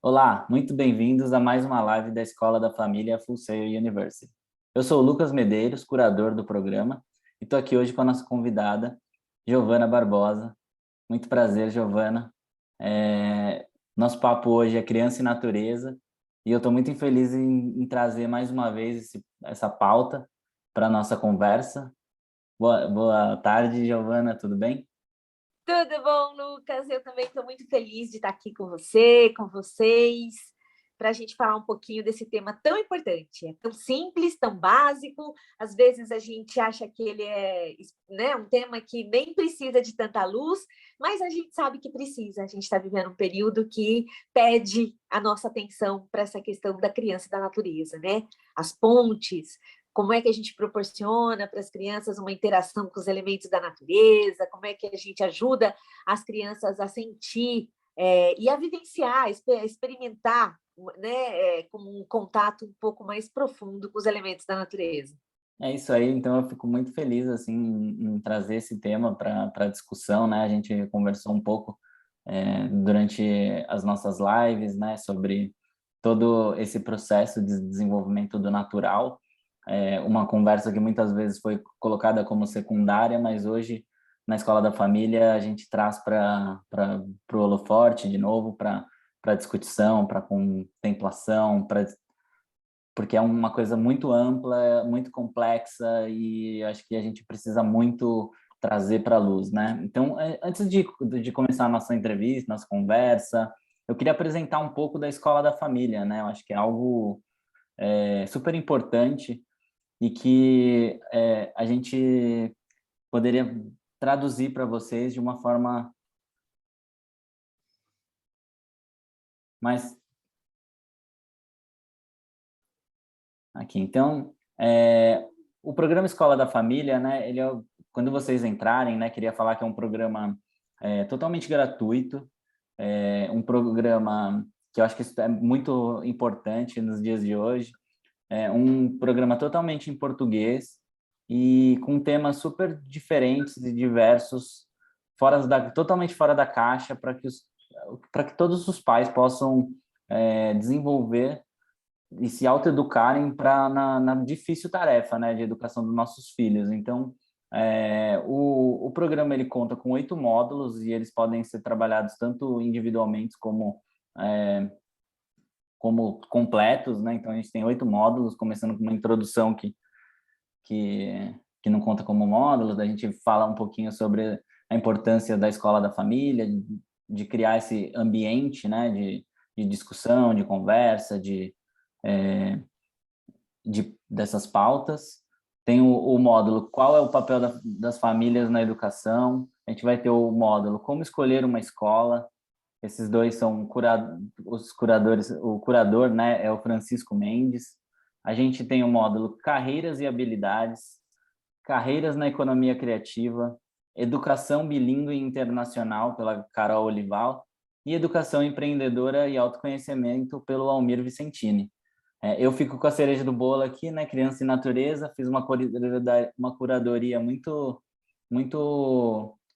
Olá, muito bem-vindos a mais uma live da Escola da Família Full Sail University. Eu sou o Lucas Medeiros, curador do programa, e estou aqui hoje com a nossa convidada, Giovana Barbosa. Muito prazer, Giovana. Nosso papo hoje é criança e natureza, e eu estou muito infeliz em trazer mais uma vez essa pauta para a nossa conversa. Boa tarde, Giovana, tudo bem? Tudo bom, Lucas? Eu também estou muito feliz de estar aqui com você, com vocês, para a gente falar um pouquinho desse tema tão importante. É tão simples, tão básico. Às vezes a gente acha que ele é, né, um tema que nem precisa de tanta luz, mas a gente sabe que precisa. A gente está vivendo um período que pede a nossa atenção para essa questão da criança e da natureza, né? As pontes, como é que a gente proporciona para as crianças uma interação com os elementos da natureza, como é que a gente ajuda as crianças a sentir e a vivenciar, experimentar, né, com um contato um pouco mais profundo com os elementos da natureza. É isso aí, então eu fico muito feliz assim em trazer esse tema para discussão, né? A gente conversou um pouco durante as nossas lives, né, sobre todo esse processo de desenvolvimento do natural, uma conversa que muitas vezes foi colocada como secundária, mas hoje na Escola da Família a gente traz para o holoforte de novo, para discussão, para contemplação, porque é uma coisa muito ampla, muito complexa e acho que a gente precisa muito trazer para a luz, né? Então, antes de começar a nossa entrevista, nossa conversa, eu queria apresentar um pouco da Escola da Família, né? Eu acho que é algo super importante e que a gente poderia traduzir para vocês de uma forma mais aqui. Então, o programa Escola da Família, né, quando vocês entrarem, né, queria falar que é um programa totalmente gratuito, um programa que eu acho que isso é muito importante nos dias de hoje, um programa totalmente em português e com temas super diferentes e diversos, totalmente fora da caixa, para que todos os pais possam desenvolver e se autoeducarem na difícil tarefa, né, de educação dos nossos filhos. Então, o programa ele conta com 8 módulos e eles podem ser trabalhados tanto individualmente é, como completos, né? Então, a gente tem 8 módulos, começando com uma introdução que não conta como módulos, a gente fala um pouquinho sobre a importância da escola da família, de criar esse ambiente, né, de discussão, de conversa, é, dessas pautas. Tem o módulo Qual é o papel das famílias na educação? A gente vai ter o módulo Como escolher uma escola. Esses dois são os curadores. O curador, né, é o Francisco Mendes. A gente tem o módulo Carreiras e Habilidades, Carreiras na Economia Criativa, Educação Bilíngue e Internacional, pela Carol Olival, e Educação Empreendedora e Autoconhecimento, pelo Almir Vicentini. Eu fico com a cereja do bolo aqui, né? Criança e Natureza. Fiz uma curadoria muito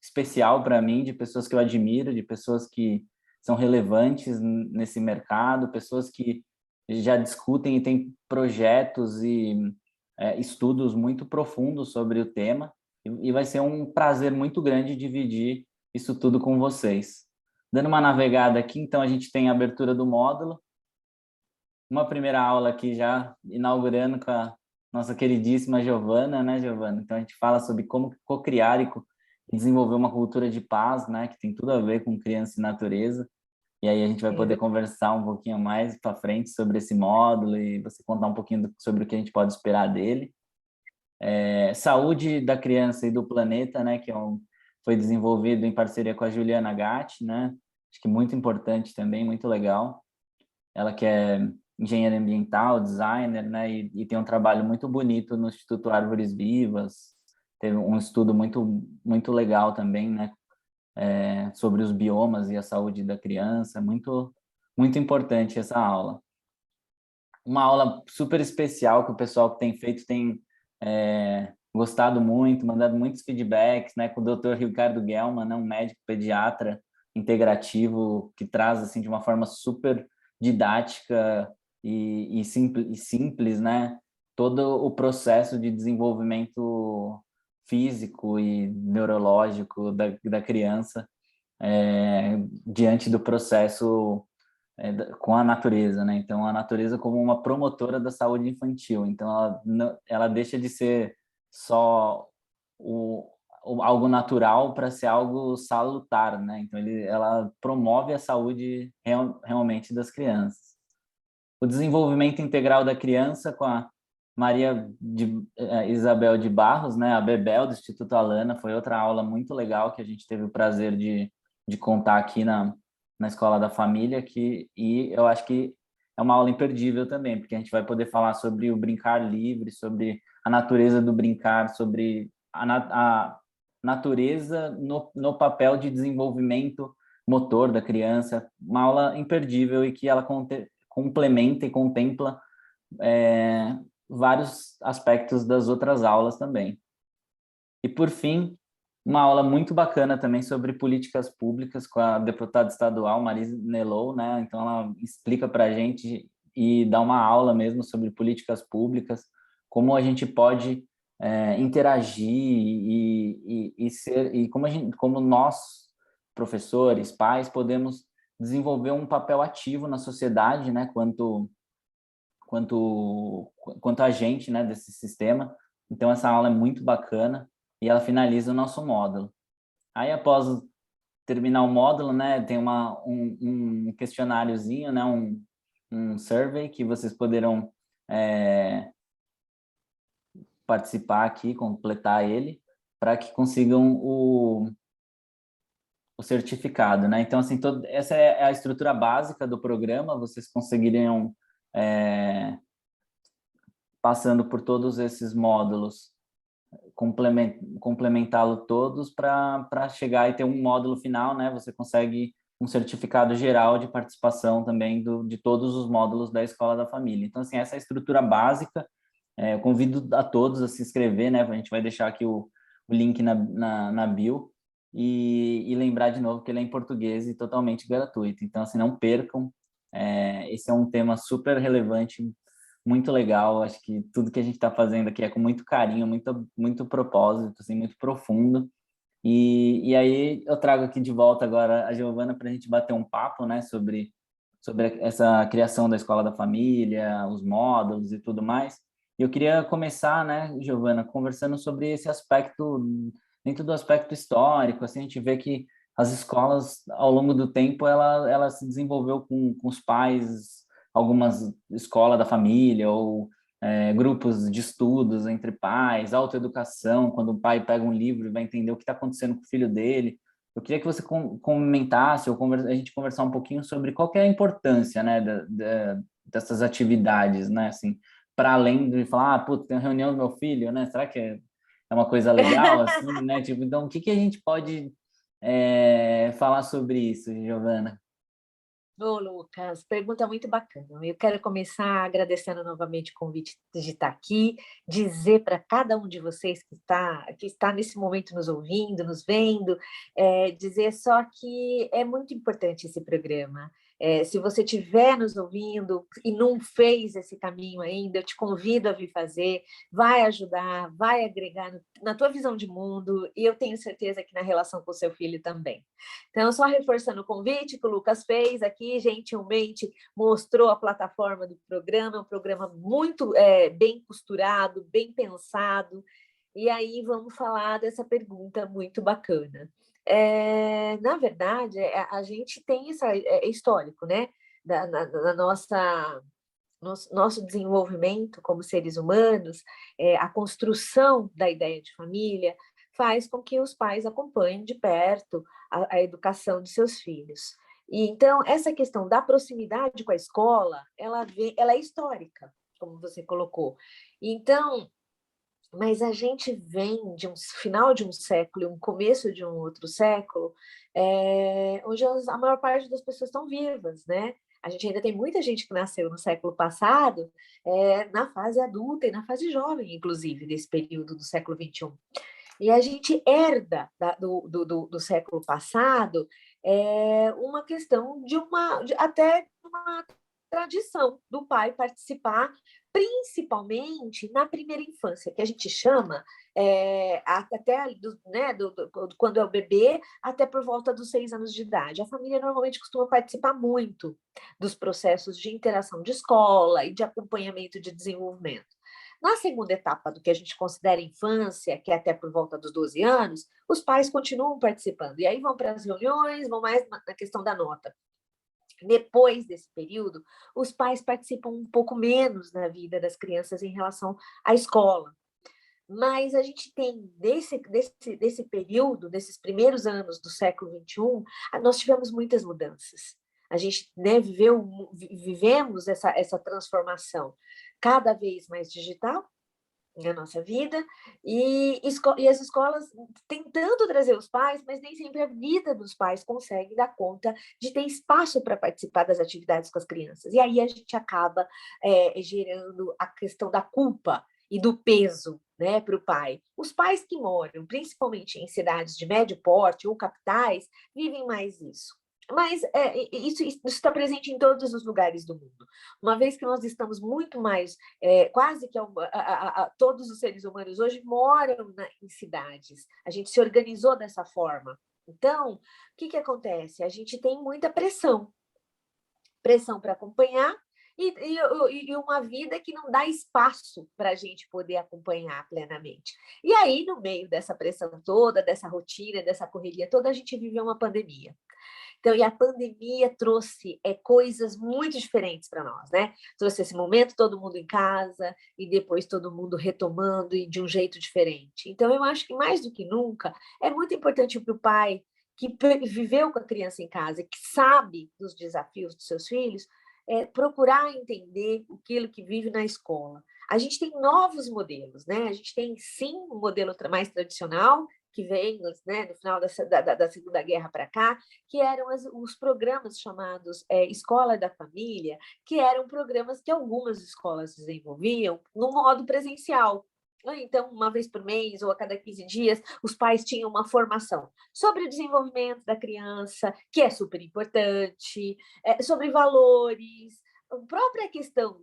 especial para mim, de pessoas que eu admiro, de pessoas que são relevantes nesse mercado, pessoas que já discutem e têm projetos e estudos muito profundos sobre o tema. E vai ser um prazer muito grande dividir isso tudo com vocês. Dando uma navegada aqui, então a gente tem a abertura do módulo, uma primeira aula aqui já inaugurando com a nossa queridíssima Giovana, né, Giovana? Então a gente fala sobre como cocriar e desenvolver uma cultura de paz, né, que tem tudo a ver com criança e natureza. E aí a gente vai poder conversar um pouquinho mais para frente sobre esse módulo e você contar um pouquinho sobre o que a gente pode esperar dele. Saúde da criança e do planeta, né, foi desenvolvido em parceria com a Juliana Gatti, né? Acho que muito importante também, muito legal. Ela que é engenheira ambiental, designer, né, e tem um trabalho muito bonito no Instituto Árvores Vivas. Teve um estudo muito legal também, né, sobre os biomas e a saúde da criança. Muito importante essa aula. Uma aula super especial que o pessoal que tem feito tem gostado muito, mandado muitos feedbacks, né, com o Dr. Ricardo Gelman, né, um médico pediatra integrativo que traz assim de uma forma super didática e simples, né? Todo o processo de desenvolvimento físico e neurológico da criança diante do processo com a natureza, né? Então, a natureza como uma promotora da saúde infantil. Então, ela deixa de ser só algo natural para ser algo salutar, né? Então, ela promove a saúde realmente das crianças. O desenvolvimento integral da criança com a Isabel de Barros, né? A Bebel, do Instituto Alana, foi outra aula muito legal que a gente teve o prazer de contar aqui na Escola da Família, e eu acho que é uma aula imperdível também, porque a gente vai poder falar sobre o brincar livre, sobre a natureza do brincar, sobre a natureza no papel de desenvolvimento motor da criança, uma aula imperdível e que ela complementa e contempla vários aspectos das outras aulas também. E, por fim, uma aula muito bacana também sobre políticas públicas com a deputada estadual Marise Nelou, né? Então, ela explica para a gente e dá uma aula mesmo sobre políticas públicas, como a gente pode interagir e como nós, professores, pais, podemos desenvolver um papel ativo na sociedade, né? Quanto a gente, né, desse sistema. Então, essa aula é muito bacana e ela finaliza o nosso módulo. Aí, após terminar o módulo, né, tem um questionáriozinho, né, um survey que vocês poderão participar aqui, completar ele, para que consigam o certificado, né? Então, assim, essa é a estrutura básica do programa, vocês conseguiriam passando por todos esses módulos, complementá-lo todos para chegar e ter um módulo final, né? Você consegue um certificado geral de participação também de todos os módulos da Escola da Família. Então, assim, essa é a estrutura básica. Eu convido a todos a se inscrever, né? A gente vai deixar aqui o link na bio e lembrar de novo que ele é em português e totalmente gratuito. Então, assim, não percam. Esse é um tema super relevante, muito legal. Acho que tudo que a gente está fazendo aqui é com muito carinho, muito propósito, assim, muito profundo. E aí eu trago aqui de volta agora a Giovana para a gente bater um papo, né, sobre essa criação da Escola da Família, os módulos e tudo mais. E eu queria começar, né, Giovana, conversando sobre esse aspecto, dentro do aspecto histórico. Assim, a gente vê que as escolas, ao longo do tempo, ela se desenvolveu com os pais, algumas escola da família ou grupos de estudos entre pais, autoeducação, quando o pai pega um livro e vai entender o que está acontecendo com o filho dele. Eu queria que você comentasse ou a gente conversar um pouquinho sobre qual que é a importância, né, dessas atividades, né, assim, para além de falar, putz, tem uma reunião do meu filho, né, será que é uma coisa legal, assim, né, tipo, então, o que a gente pode falar sobre isso, Giovana? Ô, Lucas, pergunta muito bacana. Eu quero começar agradecendo novamente o convite de estar aqui, dizer para cada um de vocês que está nesse momento nos ouvindo, nos vendo, dizer só que é muito importante esse programa. Se você estiver nos ouvindo e não fez esse caminho ainda, eu te convido a vir fazer, vai ajudar, vai agregar na tua visão de mundo, e eu tenho certeza que na relação com o seu filho também. Então, só reforçando o convite que o Lucas fez aqui, gentilmente mostrou a plataforma do programa, é um programa muito bem costurado, bem pensado, e aí vamos falar dessa pergunta muito bacana. Na verdade, a gente tem histórico, né? Na nosso desenvolvimento como seres humanos, a construção da ideia de família faz com que os pais acompanhem de perto a educação de seus filhos. E então, essa questão da proximidade com a escola, ela é histórica, como você colocou. Então, mas a gente vem de um final de um século e um começo de um outro século, onde a maior parte das pessoas estão vivas, né? A gente ainda tem muita gente que nasceu no século passado, na fase adulta e na fase jovem, inclusive, desse período do século XXI. E a gente herda do século passado uma questão até de uma tradição do pai participar, principalmente na primeira infância, que a gente chama até quando é o bebê, até por volta dos 6 anos de idade. A família normalmente costuma participar muito dos processos de interação de escola e de acompanhamento de desenvolvimento. Na segunda etapa do que a gente considera infância, que é até por volta dos 12 anos, os pais continuam participando. E aí vão para as reuniões, vão mais na questão da nota. Depois desse período, os pais participam um pouco menos na vida das crianças em relação à escola. Mas a gente tem, desse período, desses primeiros anos do século XXI, nós tivemos muitas mudanças. A gente, né, vivemos essa transformação cada vez mais digital na nossa vida, e as escolas tentando trazer os pais, mas nem sempre a vida dos pais consegue dar conta de ter espaço para participar das atividades com as crianças. E aí a gente acaba gerando a questão da culpa e do peso, né, para o pai. Os pais que moram, principalmente em cidades de médio porte ou capitais, vivem mais isso. Mas isso está presente em todos os lugares do mundo. Uma vez que nós estamos muito mais, quase que todos os seres humanos hoje moram em cidades. A gente se organizou dessa forma. Então, o que acontece? A gente tem muita pressão para acompanhar e uma vida que não dá espaço para a gente poder acompanhar plenamente. E aí, no meio dessa pressão toda, dessa rotina, dessa correria toda, a gente viveu uma pandemia. Então, e a pandemia trouxe coisas muito diferentes para nós, né? Trouxe esse momento, todo mundo em casa, e depois todo mundo retomando e de um jeito diferente. Então, eu acho que mais do que nunca, é muito importante para o pai que viveu com a criança em casa, que sabe dos desafios dos seus filhos, procurar entender aquilo que vive na escola. A gente tem novos modelos, né? A gente tem, sim, um modelo mais tradicional, que vem, né, no final da Segunda Guerra para cá, que eram os programas chamados Escola da Família, que eram programas que algumas escolas desenvolviam no modo presencial. Então, uma vez por mês ou a cada 15 dias, os pais tinham uma formação sobre o desenvolvimento da criança, que é super importante, sobre valores, a própria questão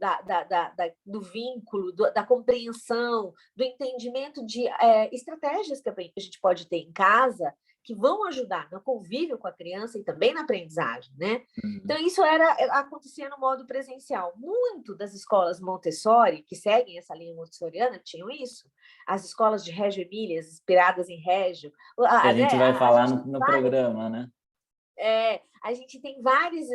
do vínculo, da compreensão, do entendimento de estratégias que a gente pode ter em casa que vão ajudar no convívio com a criança e também na aprendizagem, né? Uhum. Então, isso acontecia no modo presencial. Muito das escolas Montessori, que seguem essa linha montessoriana, tinham isso. As escolas de Reggio Emília, inspiradas em Reggio. Que a gente vai falar no programa, né? A gente tem várias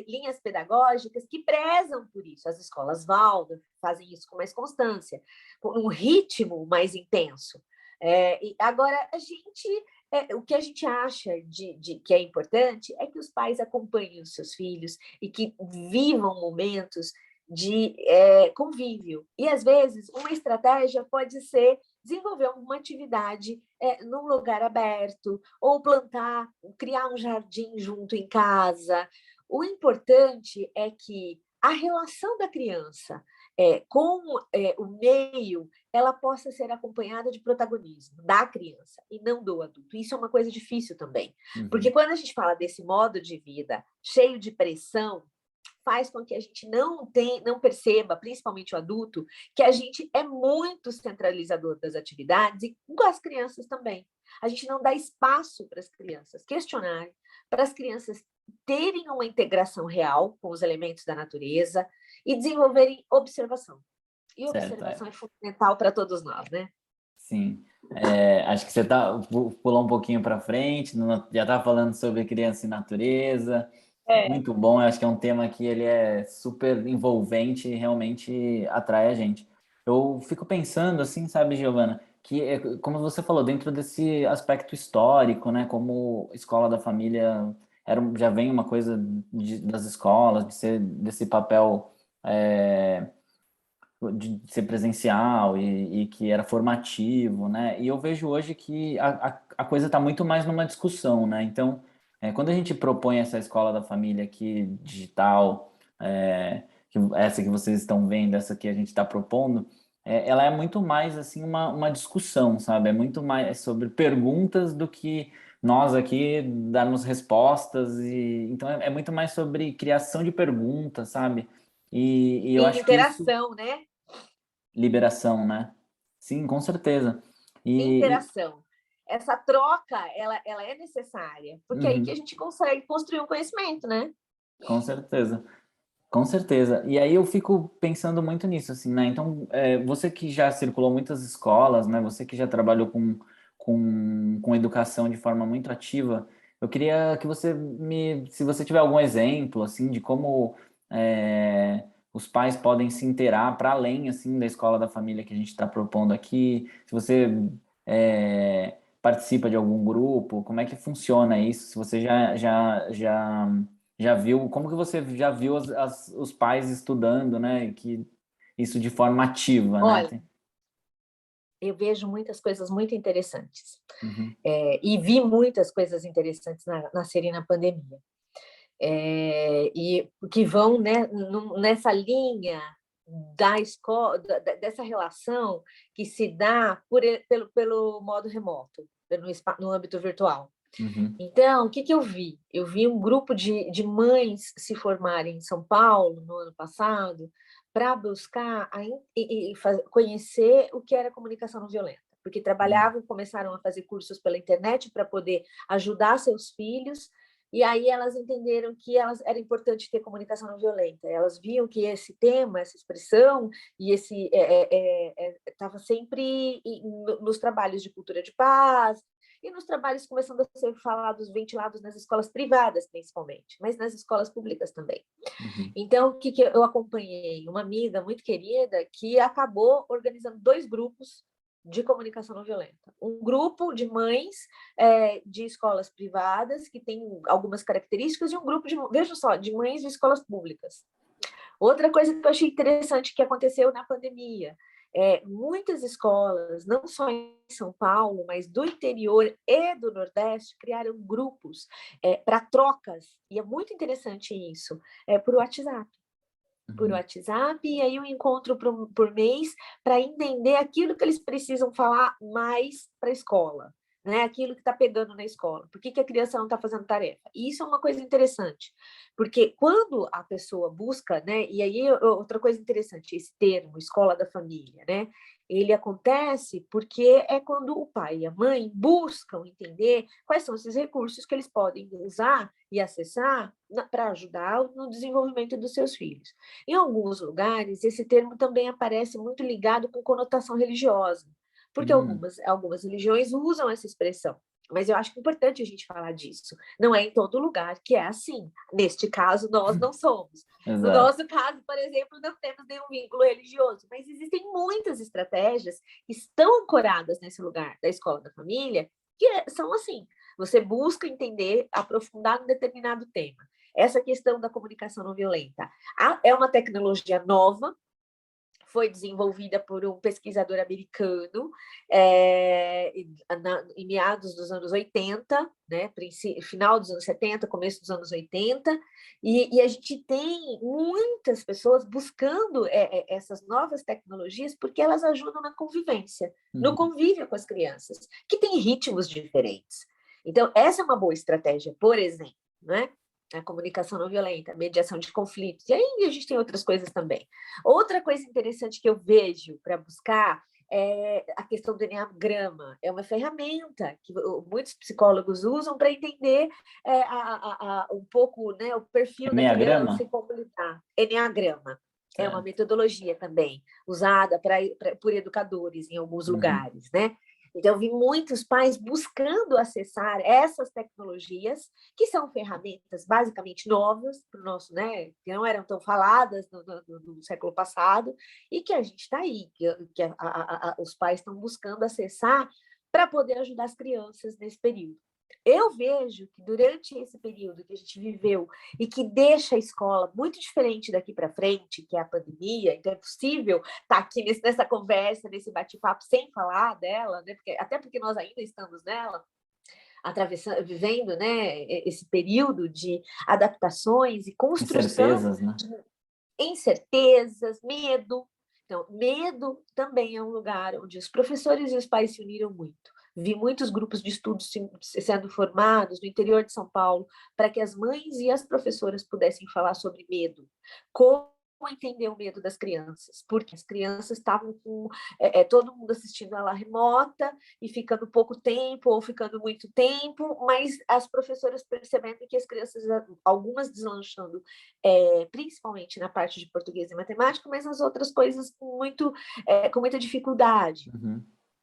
linhas pedagógicas que prezam por isso. As escolas Waldorf fazem isso com mais constância, com um ritmo mais intenso. E agora, o que a gente acha que é importante é que os pais acompanhem os seus filhos e que vivam momentos de convívio. E, às vezes, uma estratégia pode ser desenvolver alguma atividade num lugar aberto, ou criar um jardim junto em casa. O importante é que a relação da criança com o meio, ela possa ser acompanhada de protagonismo da criança e não do adulto. Isso é uma coisa difícil também, porque quando a gente fala desse modo de vida cheio de pressão, faz com que a gente não perceba, principalmente o adulto, que a gente é muito centralizador das atividades e com as crianças também. A gente não dá espaço para as crianças questionarem, para as crianças terem uma integração real com os elementos da natureza e desenvolverem observação. E observação é fundamental para todos nós, né? Sim. Acho que você pulou um pouquinho para frente, já está falando sobre criança e natureza. Muito bom, eu acho que é um tema que ele é super envolvente e realmente atrai a gente. Eu fico pensando assim, sabe, Giovana, que como você falou, dentro desse aspecto histórico, né, como escola da família já vem uma coisa das escolas, desse papel de ser presencial e que era formativo, né? E eu vejo hoje que a coisa está muito mais numa discussão, né? Então, quando a gente propõe essa escola da família aqui, digital, essa que vocês estão vendo, essa que a gente está propondo, ela é muito mais, assim, uma discussão, sabe? É muito mais sobre perguntas do que nós aqui darmos respostas, e então é muito mais sobre criação de perguntas, sabe? E eu E acho que isso, interação, né? liberação, né? Sim, com certeza. E, Interação. Essa troca, ela é necessária, porque é aí que a uhum, gente consegue construir um conhecimento, né? com certeza. Com certeza. E aí eu fico pensando muito nisso, assim, né? Então, você que já circulou muitas escolas, né? Você que já trabalhou com educação de forma muito ativa, eu queria que você se você tiver algum exemplo, assim, de como os pais podem se inteirar para além, assim, da escola da família que a gente está propondo aqui, se você participa de algum grupo, como é que funciona isso? Se você já viu, como que você já viu os pais estudando, né? Que isso de forma ativa, né? Olha, eu vejo muitas coisas muito interessantes. Uhum, E vi muitas coisas interessantes nascerem na pandemia. E que vão, né, nessa linha da escola, dessa relação que se dá pelo modo remoto, no âmbito virtual. uhum, Então, o que eu vi? Eu vi um grupo de mães se formarem em São Paulo no ano passado para buscar conhecer o que era comunicação não violenta, porque uhum, trabalhavam, começaram a fazer cursos pela internet para poder ajudar seus filhos, e aí elas entenderam que era importante ter comunicação não violenta. Elas viam que esse tema, essa expressão, e esse estava sempre nos trabalhos de cultura de paz, e nos trabalhos começando a ser falados, ventilados nas escolas privadas, principalmente, mas nas escolas públicas também. uhum, Então, o que eu acompanhei? Uma amiga muito querida que acabou organizando 2 grupos de comunicação não violenta. Um grupo de mães de escolas privadas, que tem algumas características, e um grupo veja só, de mães de escolas públicas. Outra coisa que eu achei interessante que aconteceu na pandemia, muitas escolas, não só em São Paulo, mas do interior e do Nordeste, criaram grupos para trocas, e é muito interessante isso, por WhatsApp. Por uhum. WhatsApp, e aí um encontro por mês para entender aquilo que eles precisam falar mais para a escola, né? Aquilo que está pegando na escola. Por que a criança não está fazendo tarefa? E isso é uma coisa interessante, porque quando a pessoa busca, né? E aí outra coisa interessante, esse termo, escola da família, né? Ele acontece porque é quando o pai e a mãe buscam entender quais são esses recursos que eles podem usar e acessar para ajudar no desenvolvimento dos seus filhos. Em alguns lugares, esse termo também aparece muito ligado com conotação religiosa, porque Hum, algumas religiões usam essa expressão. Mas eu acho importante a gente falar disso. Não é em todo lugar que é assim. Neste caso, nós não somos. No exato. nosso caso, por exemplo, não temos nenhum vínculo religioso, mas existem muitas estratégias que estão ancoradas nesse lugar da escola da família, que são assim. Você busca entender, aprofundar um determinado tema. Essa questão da comunicação não violenta é uma tecnologia nova, foi desenvolvida por um pesquisador americano em meados dos anos 80, né, final dos anos 70, começo dos anos 80, e a gente tem muitas pessoas buscando essas novas tecnologias porque elas ajudam na convivência, no Uhum. convívio com as crianças, que têm ritmos diferentes. Então, essa é uma boa estratégia, por exemplo, né? A comunicação não violenta, a mediação de conflitos. E aí a gente tem outras coisas também. Outra coisa interessante que eu vejo para buscar é a questão do enneagrama. É uma ferramenta que muitos psicólogos usam para entender um pouco, né, o perfil da criança Enneagrama? e como lidar. Enneagrama. É uma Certo. metodologia também, usada por educadores em alguns Uhum. lugares, né? Então, eu vi muitos pais buscando acessar essas tecnologias, que são ferramentas basicamente novas para o nosso, né, que não eram tão faladas no século passado, e que a gente está aí, que os pais estão buscando acessar para poder ajudar as crianças nesse período. Eu vejo que durante esse período que a gente viveu e que deixa a escola muito diferente daqui para frente, que é a pandemia, então é possível estar aqui nessa conversa, nesse bate-papo, sem falar dela, né? Até porque nós ainda estamos nela, atravessando, vivendo, né, esse período de adaptações e construção Incertezas, né? de incertezas, medo. Então, medo também é um lugar onde os professores e os pais se uniram muito. Vi muitos grupos de estudos sendo formados no interior de São Paulo para que as mães e as professoras pudessem falar sobre medo. Como entender o medo das crianças, porque as crianças estavam com todo mundo assistindo ela remota e ficando pouco tempo ou ficando muito tempo, mas as professoras percebendo que as crianças, algumas deslanchando, principalmente na parte de português e matemática, mas nas outras coisas com muita dificuldade. Uhum.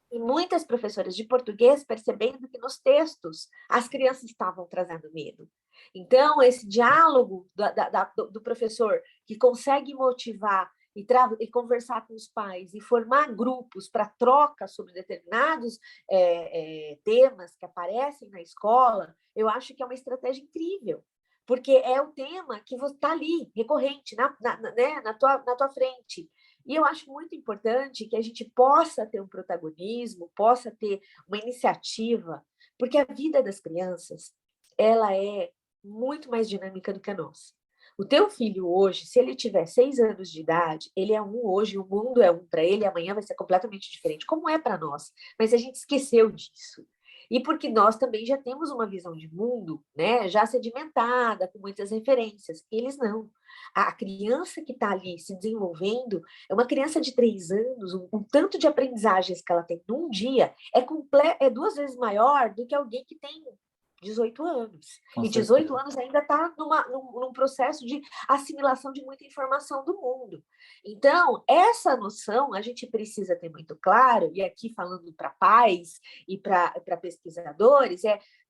E muitas professoras de português percebendo que nos textos as crianças estavam trazendo medo. Então, esse diálogo do professor que consegue motivar e conversar com os pais e formar grupos para troca sobre determinados temas que aparecem na escola, eu acho que é uma estratégia incrível, porque é o tema que está ali, recorrente, na tua frente. E eu acho muito importante que a gente possa ter um protagonismo, possa ter uma iniciativa, porque a vida das crianças, ela é muito mais dinâmica do que a nossa. O teu filho hoje, se ele tiver 6 anos de idade, ele é um hoje, o mundo é um para ele, amanhã vai ser completamente diferente, como é para nós. Mas a gente esqueceu disso. E porque nós também já temos uma visão de mundo, né, já sedimentada, com muitas referências. Eles não. A criança que está ali se desenvolvendo é uma criança de 3 anos, um tanto de aprendizagens que ela tem num dia é 2 vezes maior do que alguém que tem 18 anos. Com E 18 certeza. anos ainda está num processo de assimilação de muita informação do mundo. Então, essa noção a gente precisa ter muito claro, e aqui falando para pais e para pesquisadores,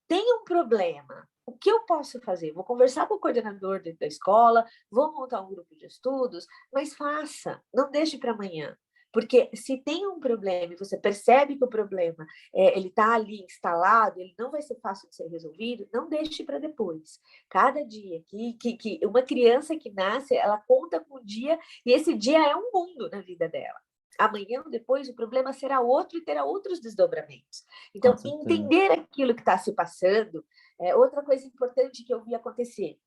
tem um problema. O que eu posso fazer? Vou conversar com o coordenador da escola, vou montar um grupo de estudos, mas faça, não deixe para amanhã. Porque se tem um problema e você percebe que o problema ele está ali instalado, ele não vai ser fácil de ser resolvido, não deixe para depois. Cada dia que uma criança que nasce, ela conta com o dia, e esse dia é um mundo na vida dela. Amanhã ou depois o problema será outro e terá outros desdobramentos. Com Então, certeza. entender aquilo que está se passando é outra coisa importante que eu vi acontecer.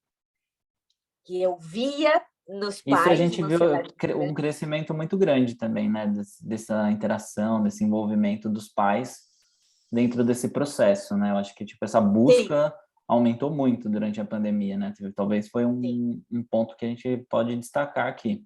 Que eu via nos Isso a pais gente uma viu ansiedade um grande. crescimento muito grande também, né? Dessa interação, desse envolvimento dos pais dentro desse processo, né? Eu acho que tipo essa Sim, busca aumentou muito durante a pandemia, né? Talvez foi sim. um ponto que a gente pode destacar aqui.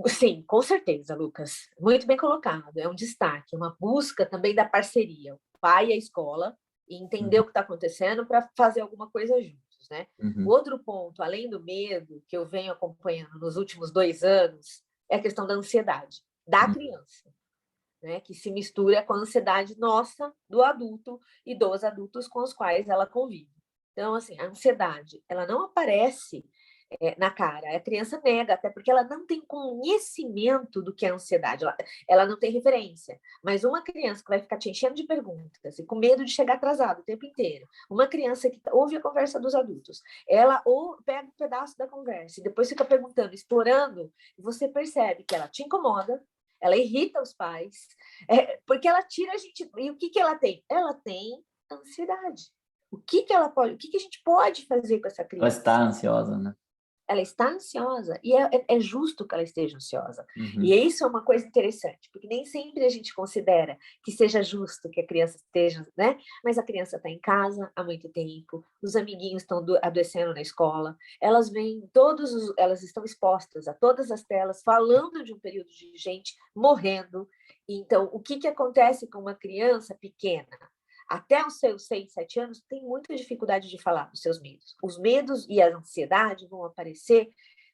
Sim, com certeza, Lucas. Muito bem colocado. É um destaque, uma busca também da parceria. O pai e a escola e entender Uhum, o que está acontecendo para fazer alguma coisa juntos, né? O uhum, outro ponto, além do medo, que eu venho acompanhando nos últimos 2 anos, é a questão da ansiedade da uhum. criança, né? Que se mistura com a ansiedade nossa, do adulto e dos adultos com os quais ela convive. Então, assim, a ansiedade, ela não aparece na cara. A criança nega, até porque ela não tem conhecimento do que é ansiedade, ela não tem referência. Mas uma criança que vai ficar te enchendo de perguntas e com medo de chegar atrasado o tempo inteiro, uma criança que ouve a conversa dos adultos, ela ou pega um pedaço da conversa e depois fica perguntando, explorando, e você percebe que ela te incomoda, ela irrita os pais, porque ela tira a gente. E o que ela tem? Ela tem ansiedade. O que a gente pode fazer com essa Ela está criança? ansiosa, né? Ela está ansiosa e é justo que ela esteja ansiosa. E Uhum, isso é uma coisa interessante, porque nem sempre a gente considera que seja justo que a criança esteja, né? Mas a criança está em casa há muito tempo, os amiguinhos estão adoecendo na escola, elas estão expostas a todas as telas, falando de um período de gente morrendo. Então, o que acontece com uma criança pequena? Até os seus 6, 7 anos, tem muita dificuldade de falar dos seus medos. Os medos e a ansiedade vão aparecer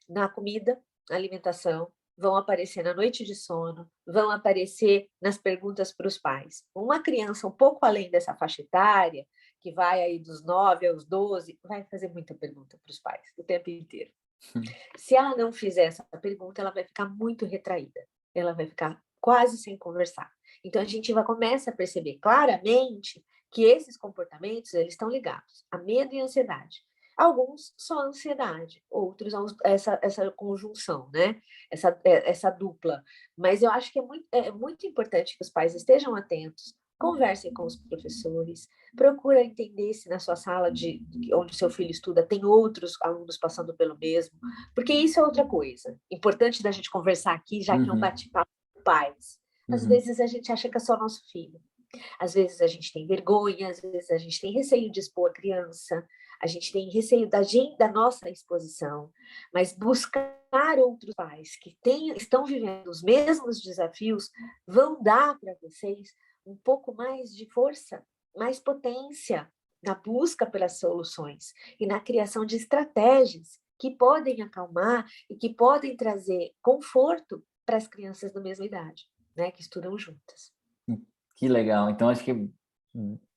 na comida, na alimentação, vão aparecer na noite de sono, vão aparecer nas perguntas para os pais. Uma criança um pouco além dessa faixa etária, que vai aí dos 9 aos 12, vai fazer muita pergunta para os pais o tempo inteiro. Se ela não fizer essa pergunta, ela vai ficar muito retraída. Ela vai ficar quase sem conversar. Então, a gente começa a perceber claramente que esses comportamentos eles estão ligados a medo e ansiedade. Alguns só ansiedade, outros essa conjunção, né? Essa dupla. Mas eu acho que é muito importante que os pais estejam atentos, conversem com os professores, procura entender se na sua sala onde seu filho estuda tem outros alunos passando pelo mesmo, porque isso é outra coisa. Importante da gente conversar aqui, já que é um uhum, bate-papo com pais. Às uhum. vezes a gente acha que é só nosso filho. Às vezes a gente tem vergonha, às vezes a gente tem receio de expor a criança, a gente tem receio da nossa exposição, mas buscar outros pais que estão vivendo os mesmos desafios vão dar para vocês um pouco mais de força, mais potência na busca pelas soluções e na criação de estratégias que podem acalmar e que podem trazer conforto para as crianças da mesma idade, né, que estudam juntas. Que legal. Então, acho que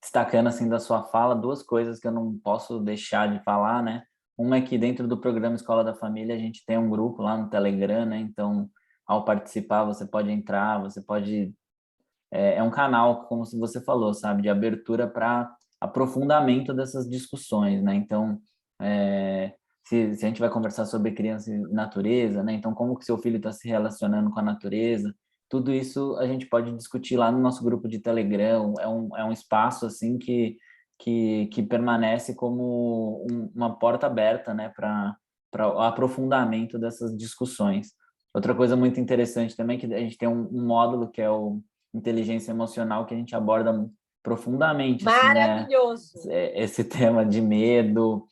destacando assim da sua fala, duas coisas que eu não posso deixar de falar, né? Uma é que dentro do programa Escola da Família a gente tem um grupo lá no Telegram, né? Então, ao participar, você pode entrar, você pode... É um canal, como você falou, sabe? De abertura para aprofundamento dessas discussões, né? Então, se a gente vai conversar sobre criança e natureza, né? Então, como que seu filho está se relacionando com a natureza? Tudo isso a gente pode discutir lá no nosso grupo de Telegram. É um espaço assim que permanece como uma porta aberta, né, para o aprofundamento dessas discussões. Outra coisa muito interessante também é que a gente tem um módulo que é o inteligência emocional, que a gente aborda profundamente assim, né, Maravilhoso! esse tema de medo,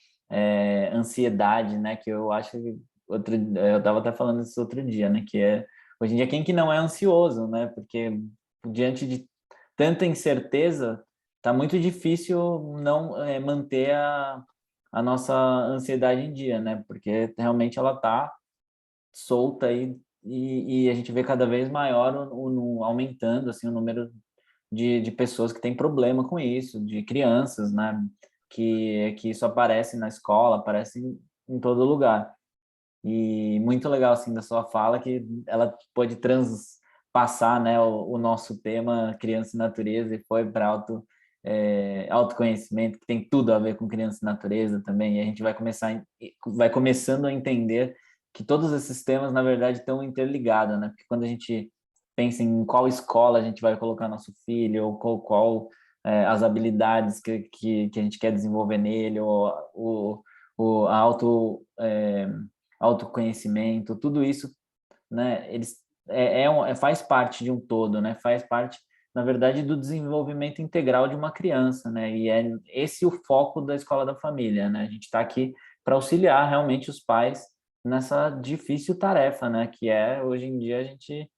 ansiedade, né, que eu acho que eu estava até falando isso outro dia, né, que hoje em dia quem que não é ansioso, né, porque diante de tanta incerteza tá muito difícil não manter a nossa ansiedade em dia, né, porque realmente ela tá solta e a gente vê cada vez maior aumentando assim o número de pessoas que têm problema com isso, de crianças, né? Que isso aparece na escola, aparece em todo lugar. E muito legal, assim, da sua fala, que ela pôde transpassar, né, o nosso tema criança e natureza e foi para autoconhecimento, que tem tudo a ver com criança e natureza também. E a gente vai começando a entender que todos esses temas, na verdade, estão interligados, né? Porque quando a gente pensa em qual escola a gente vai colocar nosso filho, ou as habilidades que a gente quer desenvolver nele, ou a autoconhecimento, tudo isso, né? Faz parte de um todo, né? Faz parte, na verdade, do desenvolvimento integral de uma criança, né? E é esse o foco da Escola da Família, né? A gente está aqui para auxiliar realmente os pais nessa difícil tarefa, né? Que é, hoje em dia, a gente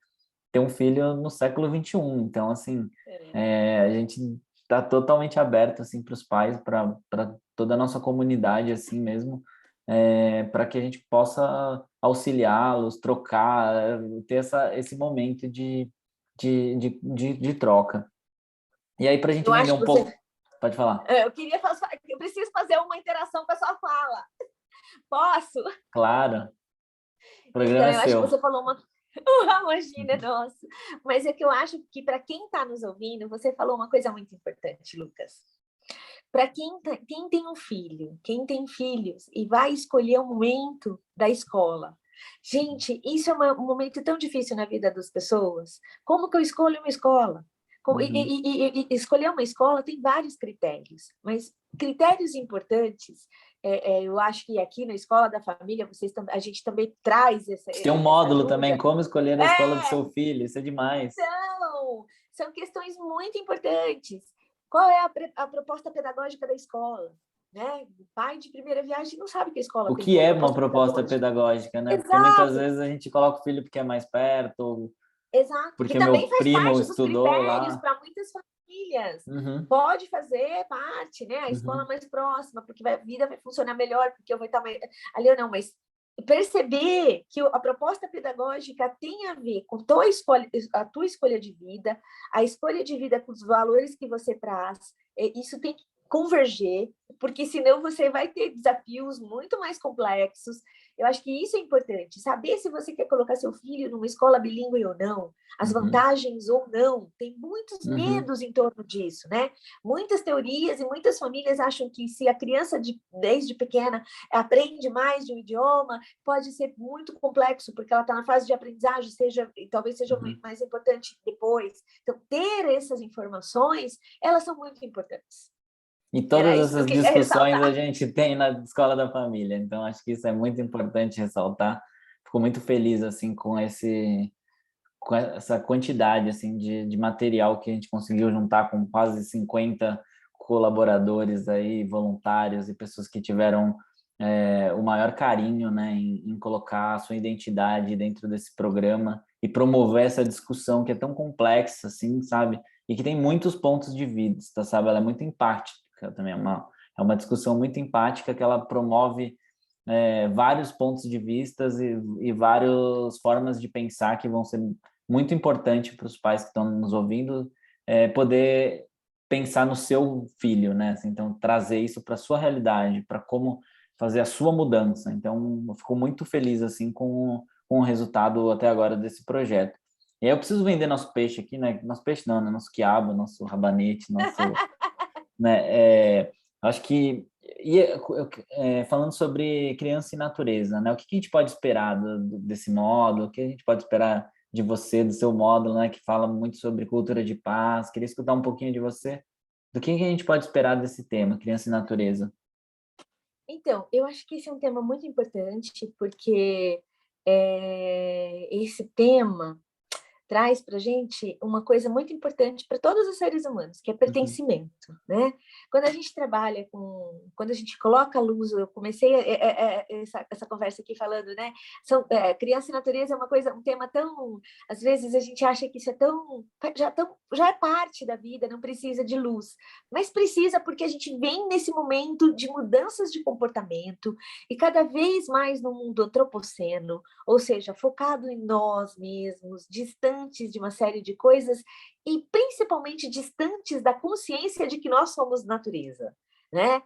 ter um filho no século XXI. Então, assim, a gente está totalmente aberto, assim, para os pais, para toda a nossa comunidade, assim mesmo, para que a gente possa auxiliá-los, trocar, ter esse momento de troca. E aí, para a gente Eu entender acho que um pouco... Pode falar. Eu preciso fazer uma interação com a sua fala. Posso? Claro. O Então, programa é eu acho que seu. você falou uma... Imagina, nossa. Mas é que eu acho que para quem está nos ouvindo, você falou uma coisa muito importante, Lucas. Para quem tem um filho, quem tem filhos e vai escolher o momento da escola. Gente, isso é um momento tão difícil na vida das pessoas. Como que eu escolho uma escola? E escolher uma escola tem vários critérios, mas critérios importantes, eu acho que aqui na Escola da Família, a gente também traz essa Tem um módulo também, ajuda. como escolher a escola do seu filho, isso é demais. São questões muito importantes. Qual é a proposta pedagógica da escola? Né? O pai de primeira viagem não sabe que a escola O tem que uma é uma proposta proposta pedagógica. pedagógica, né? Porque muitas Exato, vezes a gente coloca o filho porque é mais perto, ou exato. Que porque também meu faz primo parte dos estudou critérios lá. para muitas famílias. Uhum, Pode fazer parte, né? A escola uhum, mais próxima, porque a vida vai funcionar melhor, porque eu vou estar mais... Ali ou não, mas perceber que a proposta pedagógica tem a ver com a tua escolha de vida, a escolha de vida com os valores que você traz, isso tem que converger, porque senão você vai ter desafios muito mais complexos. Eu acho que isso é importante, saber se você quer colocar seu filho numa escola bilíngue ou não, as uhum, vantagens ou não, tem muitos uhum, medos em torno disso, né? Muitas teorias e muitas famílias acham que se a criança desde pequena aprende mais de um idioma, pode ser muito complexo, porque ela está na fase de aprendizagem, talvez seja uhum. mais importante depois. Então, ter essas informações, elas são muito importantes. E Era todas isso que eu essas queria discussões a ressaltar. gente tem na Escola da Família, então acho que isso é muito importante ressaltar. Fico muito feliz assim com essa quantidade assim de material que a gente conseguiu juntar com quase 50 colaboradores aí, voluntários e pessoas que tiveram o maior carinho, né, em colocar a sua identidade dentro desse programa e promover essa discussão que é tão complexa, assim, sabe? E que tem muitos pontos de vista, sabe? Ela é muito empática também, é uma discussão muito empática que ela promove vários pontos de vistas e várias formas de pensar que vão ser muito importantes para os pais que estão nos ouvindo poder pensar no seu filho, né? Assim, então, trazer isso para a sua realidade, para como fazer a sua mudança. Então, eu fico muito feliz assim com o resultado até agora desse projeto. E aí eu preciso vender nosso peixe aqui, né? Nosso peixe não, né? Nosso quiabo, nosso rabanete, nosso, né? Acho que falando sobre criança e natureza, né? O que a gente pode esperar desse módulo? O que a gente pode esperar de você, do seu módulo, né? Que fala muito sobre cultura de paz. Queria escutar um pouquinho de você. Do que a gente pode esperar desse tema, criança e natureza? Então, eu acho que esse é um tema muito importante, porque esse tema traz para a gente uma coisa muito importante para todos os seres humanos, que é Uhum. pertencimento, né? Quando a gente trabalha quando a gente coloca a luz, eu comecei essa conversa aqui falando, né? Criança e natureza é uma coisa, um tema tão, às vezes a gente acha que isso é já é parte da vida, não precisa de luz, mas precisa porque a gente vem nesse momento de mudanças de comportamento e cada vez mais no mundo antropoceno, ou seja, focado em nós mesmos, distantes de uma série de coisas e principalmente distantes da consciência de que nós somos natureza, né?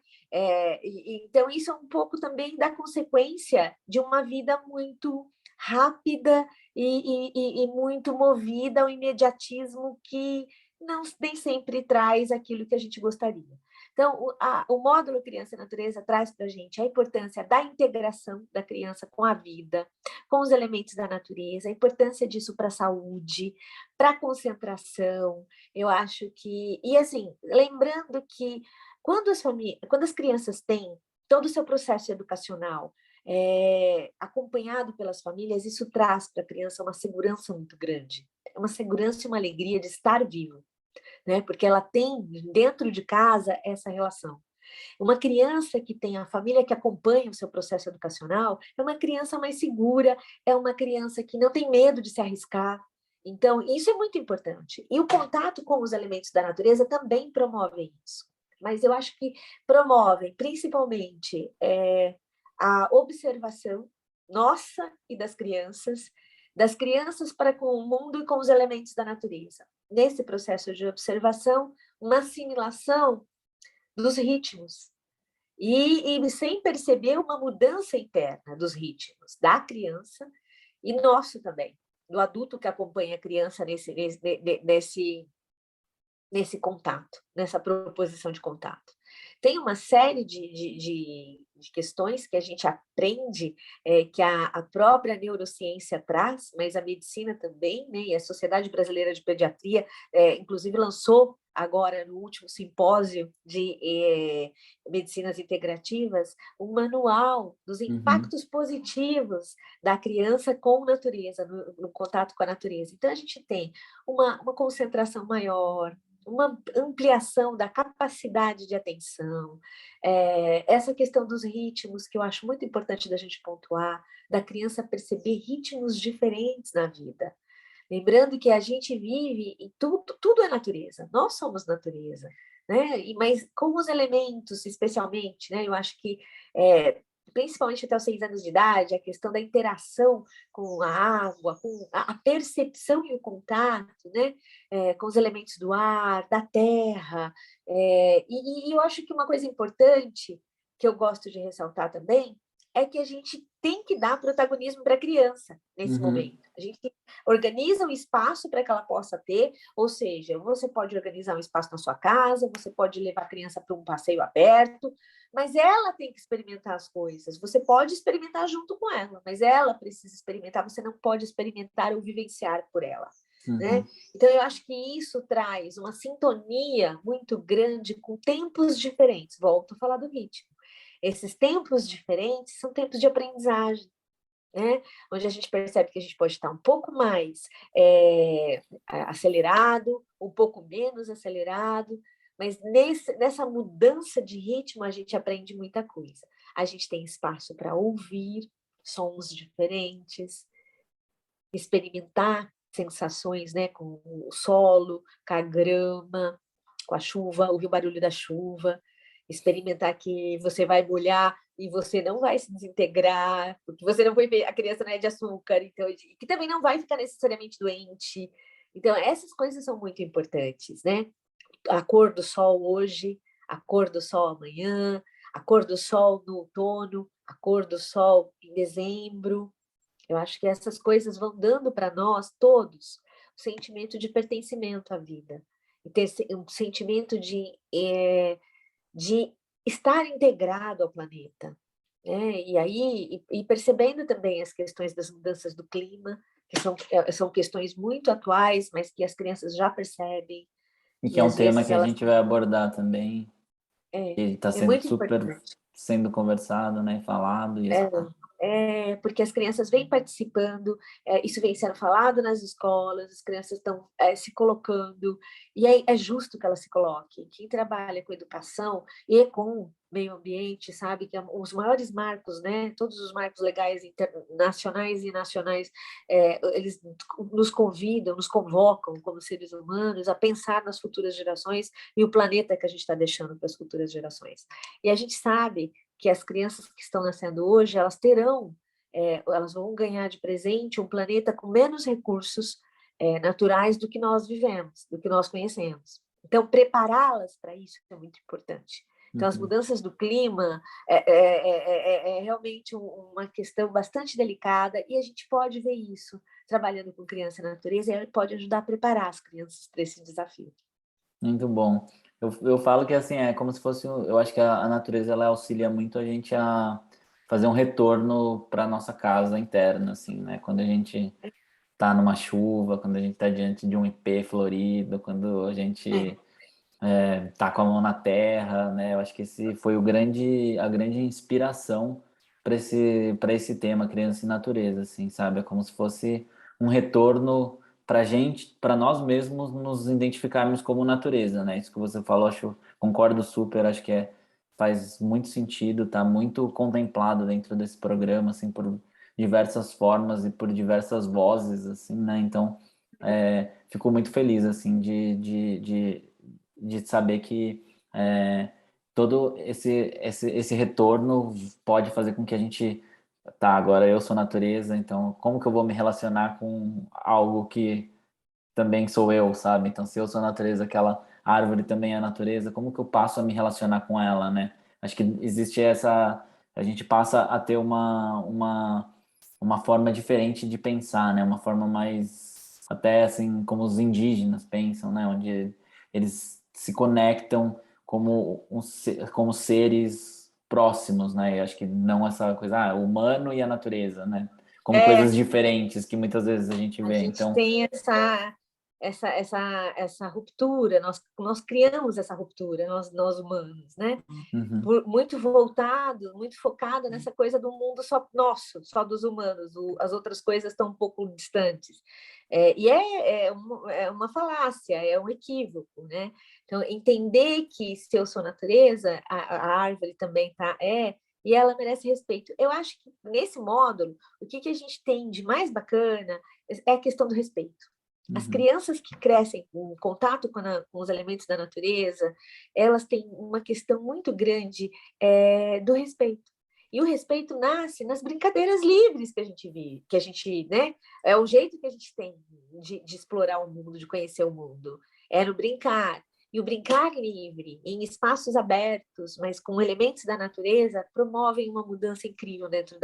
Então, isso é um pouco também da consequência de uma vida muito rápida e muito movida ao imediatismo que não nem sempre traz aquilo que a gente gostaria. Então, o módulo Criança e Natureza traz para a gente a importância da integração da criança com a vida, com os elementos da natureza, a importância disso para a saúde, para a concentração. Eu acho que. E assim, lembrando que quando as crianças têm todo o seu processo educacional acompanhado pelas famílias, isso traz para a criança uma segurança muito grande. É uma segurança e uma alegria de estar vivo, né? Porque ela tem dentro de casa essa relação. Uma criança que tem a família que acompanha o seu processo educacional é uma criança mais segura, é uma criança que não tem medo de se arriscar. Então, isso é muito importante. E o contato com os elementos da natureza também promove isso. Mas eu acho que promovem, principalmente, a observação nossa e das crianças para com o mundo e com os elementos da natureza. Nesse processo de observação, uma assimilação dos ritmos e sem perceber uma mudança interna dos ritmos da criança e nosso também, do adulto que acompanha a criança nesse contato, nessa proposição de contato. Tem uma série de questões que a gente aprende, que a própria neurociência traz, mas a medicina também, né? E a Sociedade Brasileira de Pediatria, inclusive, lançou agora no último simpósio de medicinas integrativas, um manual dos Uhum. impactos positivos da criança com a natureza, no contato com a natureza. Então, a gente tem uma concentração maior, uma ampliação da capacidade de atenção, essa questão dos ritmos, que eu acho muito importante da gente pontuar, da criança perceber ritmos diferentes na vida. Lembrando que a gente vive e tudo é natureza, nós somos natureza, né? Mas com os elementos, especialmente, né? Eu acho que principalmente até os 6 anos de idade, a questão da interação com a água, com a percepção e o contato, né? Com os elementos do ar, da terra. E eu acho que uma coisa importante que eu gosto de ressaltar também é que a gente tem que dar protagonismo para a criança nesse Uhum. momento. A gente organiza um espaço para que ela possa ter, ou seja, você pode organizar um espaço na sua casa, você pode levar a criança para um passeio aberto, mas ela tem que experimentar as coisas. Você pode experimentar junto com ela, mas ela precisa experimentar, você não pode experimentar ou vivenciar por ela. Né? Uhum. Então, eu acho que isso traz uma sintonia muito grande com tempos diferentes. Volto a falar do ritmo. Esses tempos diferentes são tempos de aprendizagem. né? Onde a gente percebe que a gente pode estar um pouco mais acelerado, um pouco menos acelerado, mas nessa mudança de ritmo a gente aprende muita coisa. A gente tem espaço para ouvir sons diferentes, experimentar sensações, né, com o solo, com a grama, com a chuva, ouvir o barulho da chuva, experimentar que você vai molhar e você não vai se desintegrar, porque você não foi, a criança não é de açúcar, então, que também não vai ficar necessariamente doente. Então, essas coisas são muito importantes, né? A cor do sol hoje, a cor do sol amanhã, a cor do sol no outono, a cor do sol em dezembro. Eu acho que essas coisas vão dando para nós todos o sentimento de pertencimento à vida, e ter um sentimento de estar integrado ao planeta, né? E aí e percebendo também as questões das mudanças do clima, que são questões muito atuais, mas que as crianças já percebem, E que e é um às tema vezes que a elas gente vai abordar também, é, e está é sendo muito super importante. sendo conversado, né, falado, e Porque as crianças vêm participando, isso vem sendo falado nas escolas, as crianças estão se colocando, e é justo que elas se coloquem. Quem trabalha com educação e com meio ambiente sabe que os maiores marcos, né, todos os marcos legais internacionais e nacionais, eles nos convidam, nos convocam como seres humanos a pensar nas futuras gerações e o planeta que a gente está deixando para as futuras gerações. E a gente sabe que as crianças que estão nascendo hoje, elas terão, elas vão ganhar de presente um planeta com menos recursos naturais do que nós vivemos, do que nós conhecemos. Então, prepará-las para isso é muito importante. Então, as uhum. mudanças do clima é realmente uma questão bastante delicada e a gente pode ver isso trabalhando com criança e natureza e pode ajudar a preparar as crianças para esse desafio. Muito bom. Eu falo que assim, é como se fosse, eu acho que a natureza ela auxilia muito a gente a fazer um retorno para nossa casa interna, assim, né? Quando a gente tá numa chuva, quando a gente tá diante de um ipê florido, quando a gente tá com a mão na terra, né? Eu acho que esse foi a grande inspiração para esse tema criança e natureza, assim, sabe? É como se fosse um retorno para gente, para nós mesmos nos identificarmos como natureza, né? Isso que você falou, acho, concordo super, acho que faz muito sentido, tá muito contemplado dentro desse programa, assim, por diversas formas e por diversas vozes, assim, né? Então, fico muito feliz, assim, de saber que todo esse retorno pode fazer com que a gente, tá, agora eu sou natureza, então como que eu vou me relacionar com algo que também sou eu, sabe? Então, se eu sou a natureza, aquela árvore também é a natureza, como que eu passo a me relacionar com ela, né? Acho que existe a gente passa a ter uma forma diferente de pensar, né? Uma forma mais, até assim, como os indígenas pensam, né? Onde eles se conectam como seres próximos, né? E acho que não essa coisa, o humano e a natureza, né? Como coisas É, diferentes que muitas vezes a gente a vê. gente Então, tem essa ruptura, nós criamos essa ruptura, nós humanos, né? uhum. Muito voltado, muito focado nessa coisa do mundo só nosso, só dos humanos, as outras coisas estão um pouco distantes. É uma falácia, é um equívoco, né? Então, entender que se eu sou natureza, a árvore também e ela merece respeito. Eu acho que nesse módulo, o que a gente tem de mais bacana é a questão do respeito. As Uhum. crianças que crescem em contato com os elementos da natureza, elas têm uma questão muito grande do respeito. E o respeito nasce nas brincadeiras livres que a gente vive, que a gente, né? É o jeito que a gente tem de explorar o mundo, de conhecer o mundo. É no brincar. E o brincar livre, em espaços abertos, mas com elementos da natureza, promovem uma mudança incrível dentro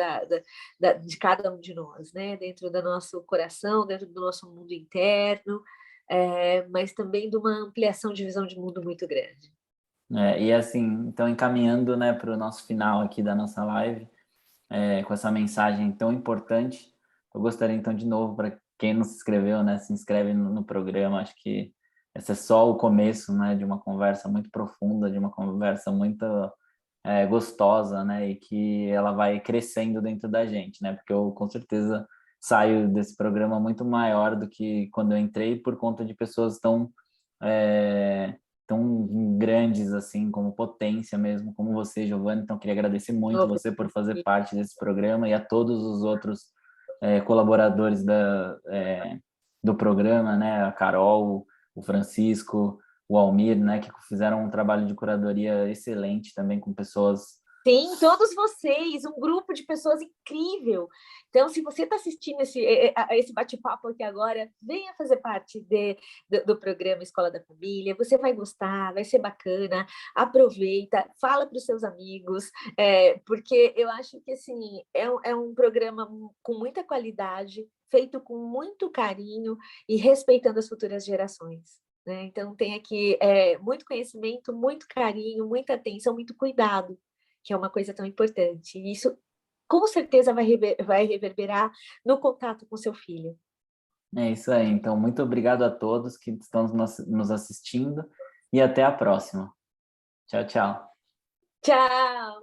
de cada um de nós, né? Dentro do nosso coração, dentro do nosso mundo interno, mas também de uma ampliação de visão de mundo muito grande. E assim, então encaminhando, né, para o nosso final aqui da nossa live, com essa mensagem tão importante, eu gostaria então de novo, para quem não se inscreveu, né, se inscreve no programa. Acho que esse é só o começo, né, de uma conversa muito profunda, de uma conversa muito gostosa, né? E que ela vai crescendo dentro da gente, né? Porque eu, com certeza, saio desse programa muito maior do que quando eu entrei por conta de pessoas tão grandes assim, como potência mesmo, como você, Giovanni. Então, queria agradecer muito você por fazer parte desse programa e a todos os outros colaboradores do programa, né? A Carol, o Francisco, o Almir, né? Que fizeram um trabalho de curadoria excelente também com pessoas. Sim, todos vocês, um grupo de pessoas incrível. Então, se você está assistindo esse bate-papo aqui agora, venha fazer parte do programa Escola da Família. Você vai gostar, vai ser bacana. Aproveita, fala para os seus amigos, porque eu acho que assim é um programa com muita qualidade, feito com muito carinho e respeitando as futuras gerações. Né? Então, tem aqui muito conhecimento, muito carinho, muita atenção, muito cuidado, que é uma coisa tão importante. E isso, com certeza, vai reverberar no contato com seu filho. É isso aí. Então, muito obrigado a todos que estão nos assistindo e até a próxima. Tchau, tchau. Tchau!